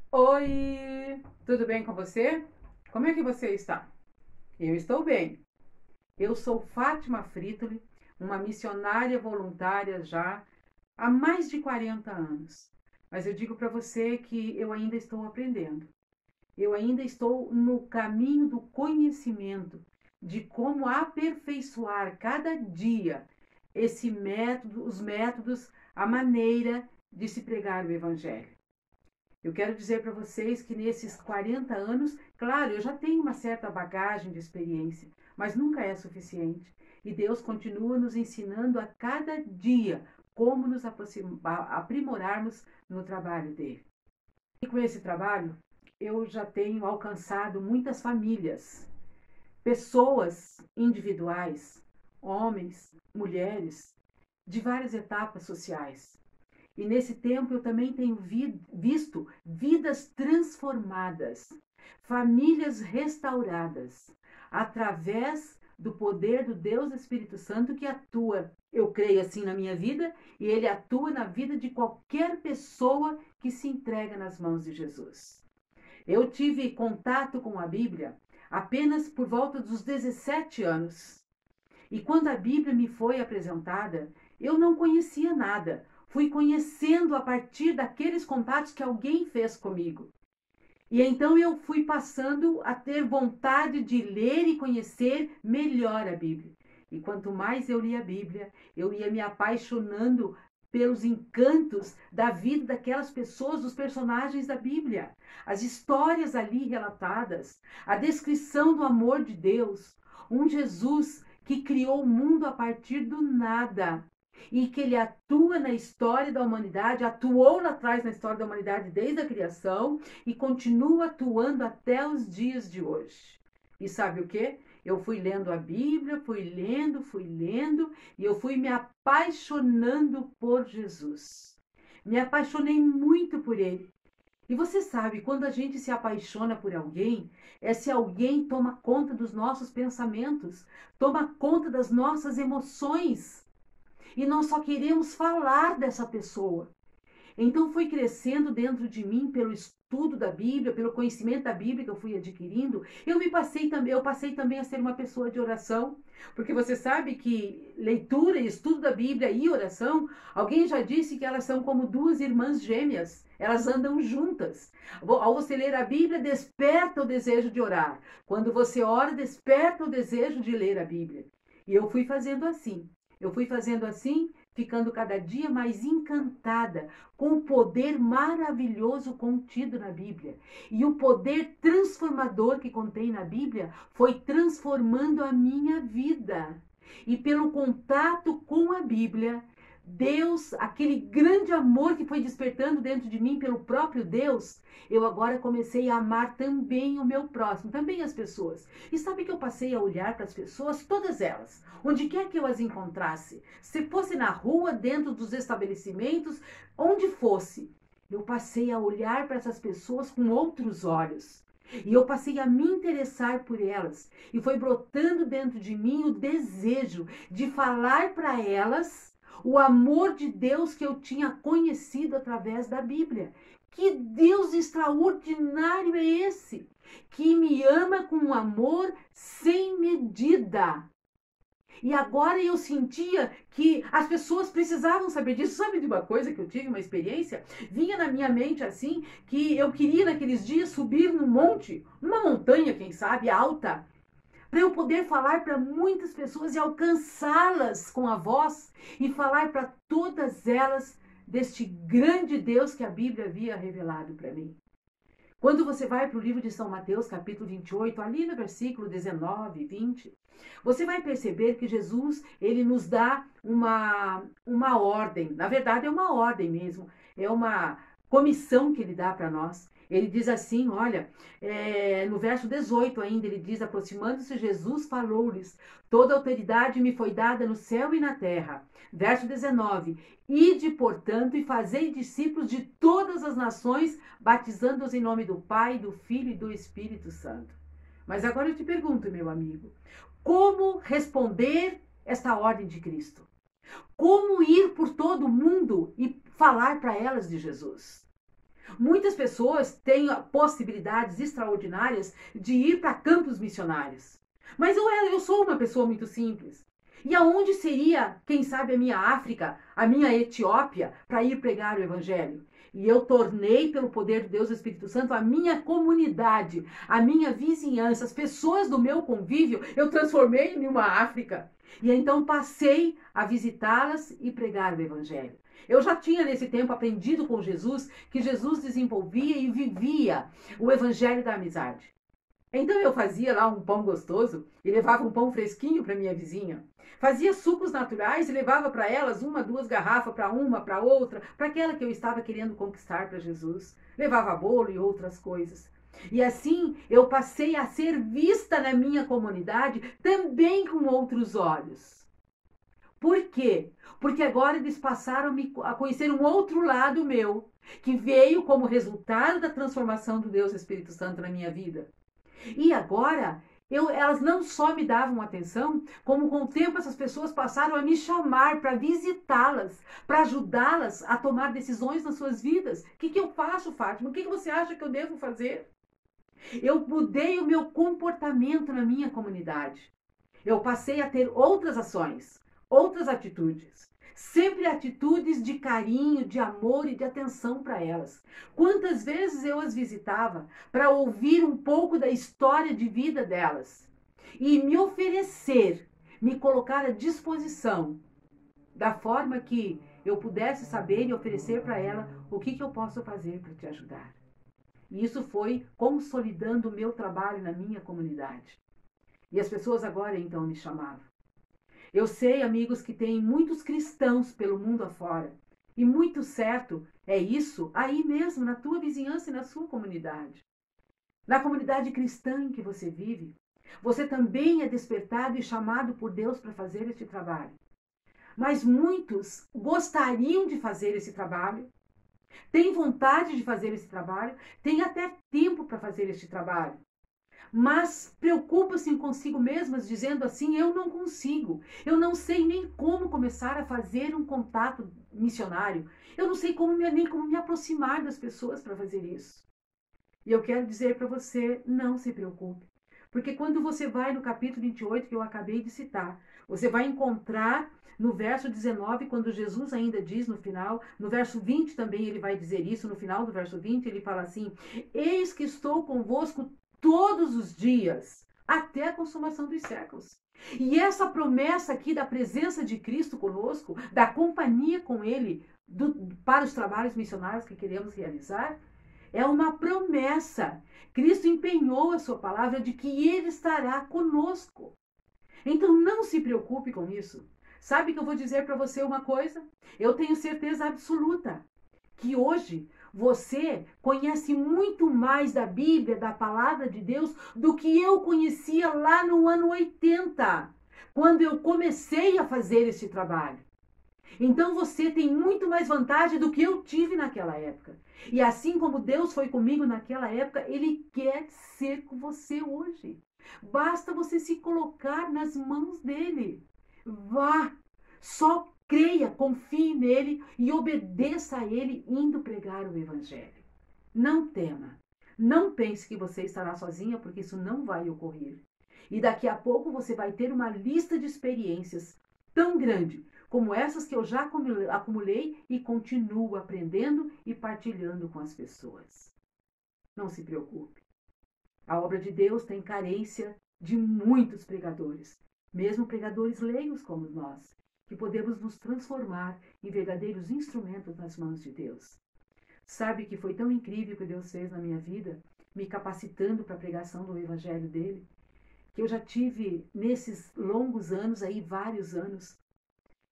Oi, tudo bem com você? Como é que você está? Eu estou bem. Eu sou Fátima Fritoli, uma missionária voluntária já há mais de 40 anos. Mas eu digo para você que eu ainda estou aprendendo. Eu ainda estou no caminho do conhecimento de como aperfeiçoar cada dia esse método, os métodos, a maneira de se pregar o evangelho. Eu quero dizer para vocês que nesses 40 anos, claro, eu já tenho uma certa bagagem de experiência, mas nunca é suficiente. E Deus continua nos ensinando a cada dia como nos aprimorarmos no trabalho dele. E com esse trabalho, eu já tenho alcançado muitas famílias, pessoas individuais, homens, mulheres, de várias etapas sociais. E nesse tempo eu também tenho visto vidas transformadas, famílias restauradas, através do poder do Deus Espírito Santo que atua, eu creio assim, na minha vida, e ele atua na vida de qualquer pessoa que se entrega nas mãos de Jesus. Eu tive contato com a Bíblia apenas por volta dos 17 anos. E quando a Bíblia me foi apresentada, eu não conhecia nada. Fui conhecendo a partir daqueles contatos que alguém fez comigo. E então eu fui passando a ter vontade de ler e conhecer melhor a Bíblia. E quanto mais eu lia a Bíblia, eu ia me apaixonando pelos encantos da vida daquelas pessoas, dos personagens da Bíblia. As histórias ali relatadas, a descrição do amor de Deus, um Jesus que criou o mundo a partir do nada e que ele atua na história da humanidade, atuou lá atrás na história da humanidade desde a criação e continua atuando até os dias de hoje. E sabe o que? Eu fui lendo a Bíblia, fui lendo e eu fui me apaixonando por Jesus. Me apaixonei muito por ele. E você sabe, quando a gente se apaixona por alguém, é se alguém toma conta dos nossos pensamentos, toma conta das nossas emoções. E nós só queremos falar dessa pessoa. Então foi crescendo dentro de mim pelo estudo da Bíblia, pelo conhecimento da Bíblia que eu fui adquirindo. Eu passei também a ser uma pessoa de oração, porque você sabe que leitura e estudo da Bíblia e oração, alguém já disse que elas são como duas irmãs gêmeas. Elas andam juntas. Ao você ler a Bíblia, desperta o desejo de orar. Quando você ora, desperta o desejo de ler a Bíblia. E eu fui fazendo assim. Eu fui fazendo assim, ficando cada dia mais encantada com o poder maravilhoso contido na Bíblia. E o poder transformador que contém na Bíblia foi transformando a minha vida. E pelo contato com a Bíblia, Deus, aquele grande amor que foi despertando dentro de mim pelo próprio Deus, eu agora comecei a amar também o meu próximo, também as pessoas. E sabe que eu passei a olhar para as pessoas, todas elas, onde quer que eu as encontrasse, se fosse na rua, dentro dos estabelecimentos, onde fosse, eu passei a olhar para essas pessoas com outros olhos. E eu passei a me interessar por elas. E foi brotando dentro de mim o desejo de falar para elas o amor de Deus que eu tinha conhecido através da Bíblia. Que Deus extraordinário é esse? Que me ama com um amor sem medida. E agora eu sentia que as pessoas precisavam saber disso. Sabe de uma coisa que eu tive, uma experiência? Vinha na minha mente assim, que eu queria naqueles dias subir num monte, numa montanha, quem sabe, alta, para eu poder falar para muitas pessoas e alcançá-las com a voz e falar para todas elas deste grande Deus que a Bíblia havia revelado para mim. Quando você vai para o livro de São Mateus, capítulo 28, ali no versículo 19 e 20, você vai perceber que Jesus, ele nos dá uma ordem. Na verdade, é uma ordem mesmo. É uma comissão que ele dá para nós. Ele diz assim, olha, no verso 18 ainda, ele diz, aproximando-se Jesus, falou-lhes, toda autoridade me foi dada no céu e na terra. Verso 19, ide, portanto, e fazei discípulos de todas as nações, batizando-os em nome do Pai, do Filho e do Espírito Santo. Mas agora eu te pergunto, meu amigo, como responder esta ordem de Cristo? Como ir por todo o mundo e falar para elas de Jesus? Muitas pessoas têm possibilidades extraordinárias de ir para campos missionários. Mas eu sou uma pessoa muito simples. E aonde seria, quem sabe, a minha África, a minha Etiópia, para ir pregar o Evangelho? E eu tornei, pelo poder de Deus e do Espírito Santo, a minha comunidade, a minha vizinhança, as pessoas do meu convívio, eu transformei em uma África. E então passei a visitá-las e pregar o Evangelho. Eu já tinha nesse tempo aprendido com Jesus que Jesus desenvolvia e vivia o Evangelho da amizade. Então eu fazia lá um pão gostoso e levava um pão fresquinho para minha vizinha. Fazia sucos naturais e levava para elas uma, duas garrafas, para uma, para outra, para aquela que eu estava querendo conquistar para Jesus. Levava bolo e outras coisas. E assim eu passei a ser vista na minha comunidade também com outros olhos. Por quê? Porque agora eles passaram a conhecer um outro lado meu, que veio como resultado da transformação do Deus Espírito Santo na minha vida. E agora, elas não só me davam atenção, como com o tempo essas pessoas passaram a me chamar para visitá-las, para ajudá-las a tomar decisões nas suas vidas. O que eu faço, Fátima? O que você acha que eu devo fazer? Eu mudei o meu comportamento na minha comunidade. Eu passei a ter outras ações, outras atitudes. Sempre atitudes de carinho, de amor e de atenção para elas. Quantas vezes eu as visitava para ouvir um pouco da história de vida delas e me oferecer, me colocar à disposição da forma que eu pudesse saber e oferecer para ela o que eu posso fazer para te ajudar. E isso foi consolidando o meu trabalho na minha comunidade. E as pessoas agora então me chamavam. Eu sei, amigos, que tem muitos cristãos pelo mundo afora. E muito certo é isso aí mesmo, na tua vizinhança e na sua comunidade. Na comunidade cristã em que você vive, você também é despertado e chamado por Deus para fazer este trabalho. Mas muitos gostariam de fazer esse trabalho, têm vontade de fazer esse trabalho, têm até tempo para fazer este trabalho. Mas preocupa-se consigo mesmas, dizendo assim: eu não consigo, eu não sei nem como começar a fazer um contato missionário, eu não sei nem como me aproximar das pessoas para fazer isso. E eu quero dizer para você, não se preocupe, porque quando você vai no capítulo 28, que eu acabei de citar, você vai encontrar no verso 19, quando Jesus ainda diz no final, no verso 20 também ele vai dizer isso, no final do verso 20 ele fala assim: eis que estou convosco todos os dias, até a consumação dos séculos. E essa promessa aqui da presença de Cristo conosco, da companhia com Ele, para os trabalhos missionários que queremos realizar, é uma promessa. Cristo empenhou a sua palavra de que Ele estará conosco. Então não se preocupe com isso. Sabe que eu vou dizer para você uma coisa? Eu tenho certeza absoluta que hoje você conhece muito mais da Bíblia, da palavra de Deus, do que eu conhecia lá no ano 80, quando eu comecei a fazer esse trabalho. Então você tem muito mais vantagem do que eu tive naquela época. E assim como Deus foi comigo naquela época, Ele quer ser com você hoje. Basta você se colocar nas mãos dele. Vá, só creia, confie nele e obedeça a ele indo pregar o Evangelho. Não tema. Não pense que você estará sozinha, porque isso não vai ocorrer. E daqui a pouco você vai ter uma lista de experiências tão grande como essas que eu já acumulei e continuo aprendendo e partilhando com as pessoas. Não se preocupe. A obra de Deus tem carência de muitos pregadores, mesmo pregadores leigos como nós, que podemos nos transformar em verdadeiros instrumentos nas mãos de Deus. Sabe que foi tão incrível o que Deus fez na minha vida, me capacitando para a pregação do Evangelho dele, que eu já tive, nesses longos anos aí, vários anos,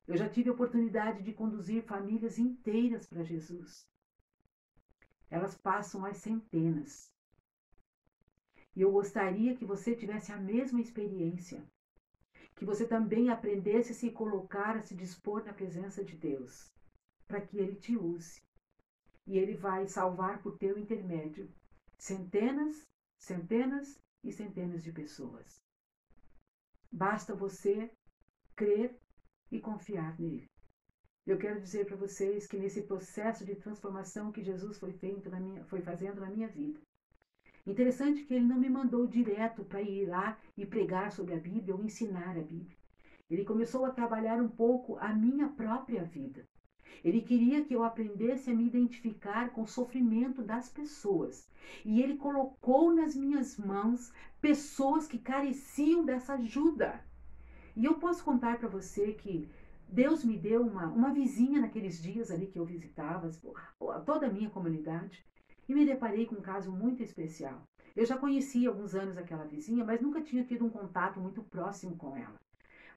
eu já tive a oportunidade de conduzir famílias inteiras para Jesus. Elas passam às centenas. E eu gostaria que você tivesse a mesma experiência, que você também aprendesse a se colocar, a se dispor na presença de Deus, para que Ele te use. E Ele vai salvar por teu intermédio centenas, centenas e centenas de pessoas. Basta você crer e confiar nele. Eu quero dizer para vocês que nesse processo de transformação que Jesus foi fazendo na minha vida, interessante que ele não me mandou direto para ir lá e pregar sobre a Bíblia ou ensinar a Bíblia. Ele começou a trabalhar um pouco a minha própria vida. Ele queria que eu aprendesse a me identificar com o sofrimento das pessoas. E ele colocou nas minhas mãos pessoas que careciam dessa ajuda. E eu posso contar para você que Deus me deu uma vizinha naqueles dias ali que eu visitava toda a minha comunidade e me deparei com um caso muito especial. Eu já conhecia há alguns anos aquela vizinha, mas nunca tinha tido um contato muito próximo com ela.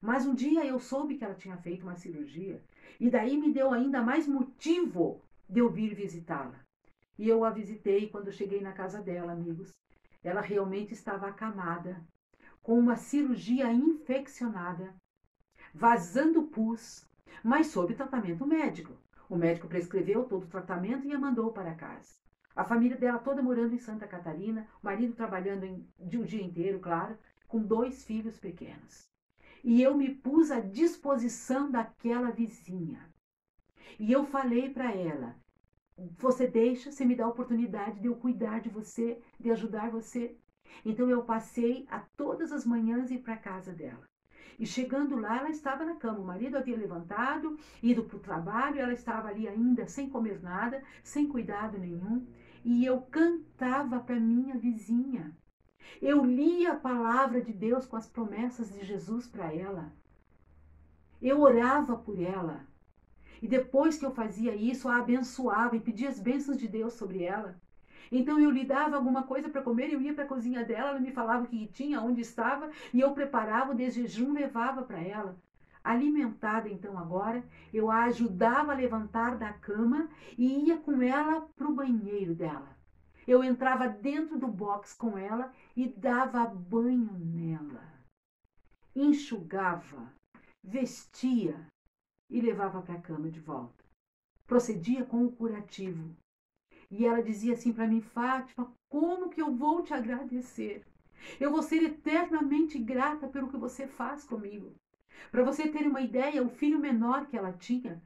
Mas um dia eu soube que ela tinha feito uma cirurgia e daí me deu ainda mais motivo de eu vir visitá-la. E eu a visitei quando cheguei na casa dela, amigos. Ela realmente estava acamada, com uma cirurgia infeccionada, vazando pus, mas sob tratamento médico. O médico prescreveu todo o tratamento e a mandou para casa. A família dela toda morando em Santa Catarina, o marido trabalhando de um dia inteiro, claro, com 2 filhos pequenos. E eu me pus à disposição daquela vizinha. E eu falei para ela, você me dá a oportunidade de eu cuidar de você, de ajudar você. Então eu passei a todas as manhãs ir para a casa dela. E chegando lá, ela estava na cama. O marido havia levantado, ido para o trabalho, ela estava ali ainda sem comer nada, sem cuidado nenhum. E eu cantava para minha vizinha. Eu lia a palavra de Deus com as promessas de Jesus para ela. Eu orava por ela. E depois que eu fazia isso, a abençoava e pedia as bênçãos de Deus sobre ela. Então eu lhe dava alguma coisa para comer, eu ia para a cozinha dela, ela me falava o que tinha, onde estava, e eu preparava de jejum, levava para ela. Alimentada então agora, eu a ajudava a levantar da cama e ia com ela para o banheiro dela. Eu entrava dentro do box com ela e dava banho nela. Enxugava, vestia e levava para a cama de volta. Procedia com o curativo. E ela dizia assim para mim, Fátima, como que eu vou te agradecer? Eu vou ser eternamente grata pelo que você faz comigo. Para você ter uma ideia, o filho menor que ela tinha,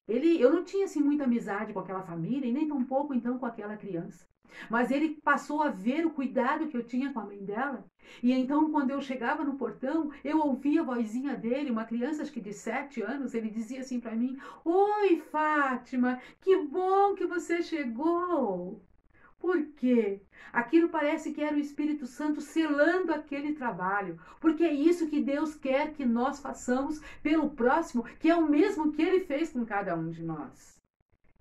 eu não tinha assim muita amizade com aquela família e nem tampouco então com aquela criança. Mas ele passou a ver o cuidado que eu tinha com a mãe dela. E então, quando eu chegava no portão, eu ouvia a vozinha dele, uma criança acho que de 7 anos, ele dizia assim para mim, Oi, Fátima, que bom que você chegou. Por quê? Aquilo parece que era o Espírito Santo selando aquele trabalho, porque é isso que Deus quer que nós façamos pelo próximo, que é o mesmo que Ele fez com cada um de nós.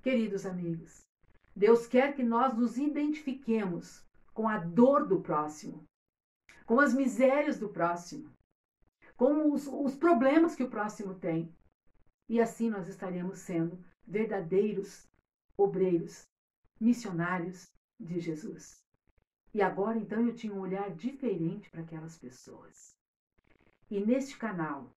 Queridos amigos, Deus quer que nós nos identifiquemos com a dor do próximo, com as misérias do próximo, com os problemas que o próximo tem. E assim nós estaremos sendo verdadeiros obreiros, missionários de Jesus. E agora então eu tinha um olhar diferente para aquelas pessoas. E neste canal,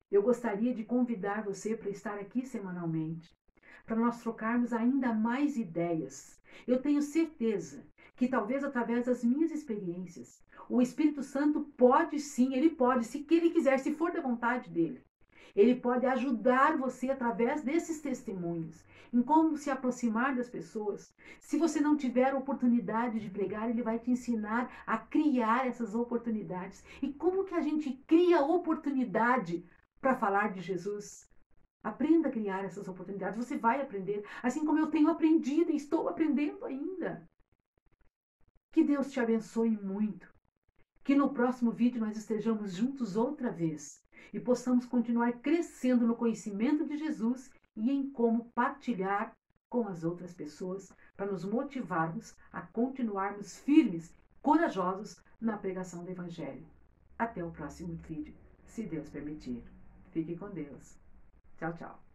eu gostaria de convidar você para estar aqui semanalmente, para nós trocarmos ainda mais ideias. Eu tenho certeza que talvez através das minhas experiências, o Espírito Santo pode sim, ele pode, se ele quiser, se for da vontade dele, ele pode ajudar você através desses testemunhos, em como se aproximar das pessoas. Se você não tiver oportunidade de pregar, ele vai te ensinar a criar essas oportunidades. E como que a gente cria oportunidade para falar de Jesus? Aprenda a criar essas oportunidades. Você vai aprender, assim como eu tenho aprendido e estou aprendendo ainda. Que Deus te abençoe muito. Que no próximo vídeo nós estejamos juntos outra vez e possamos continuar crescendo no conhecimento de Jesus e em como partilhar com as outras pessoas para nos motivarmos a continuarmos firmes, corajosos na pregação do Evangelho. Até o próximo vídeo, se Deus permitir. Fique com Deus. Tchau, tchau.